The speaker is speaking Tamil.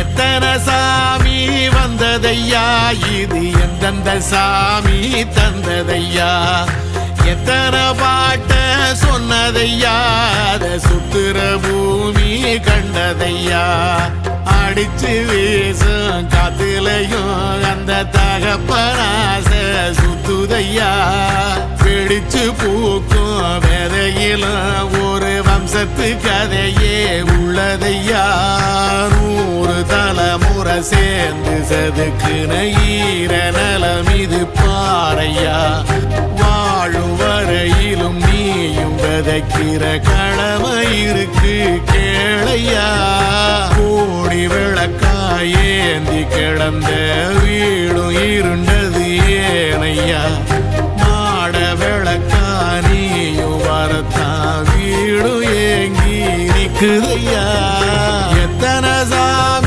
எத்தனை சாமி வந்ததையா, இது எந்தெந்த சாமி தந்ததையா, எத்தனை பாட்ட சொன்னதையா, அத சுத்துற பூமி கண்டதையா, அடிச்சு வீசும் காத்துலையும் அந்த தகப்பனாச சுத்துதையா, பிடிச்சு பூக்கும் விதையிலும் ஒரு வம்சத்து கதையே உள்ளதையா, 100 தலைமுறை சேர்ந்து செதுக்குன ஈர நலம் இது பாறையா, வாழும் வரையிலும் நீயும் விதைக்கிற கடமை இருக்கு கேளையா, கோடி விளக்காயேந்தி கிடந்த வீடும் இருண்டது ஏனையா, மாட விளக்கா நீயும் வரத்தான் வீடும் ஏங்கி நிக்குதையா, எத்தனை சாமி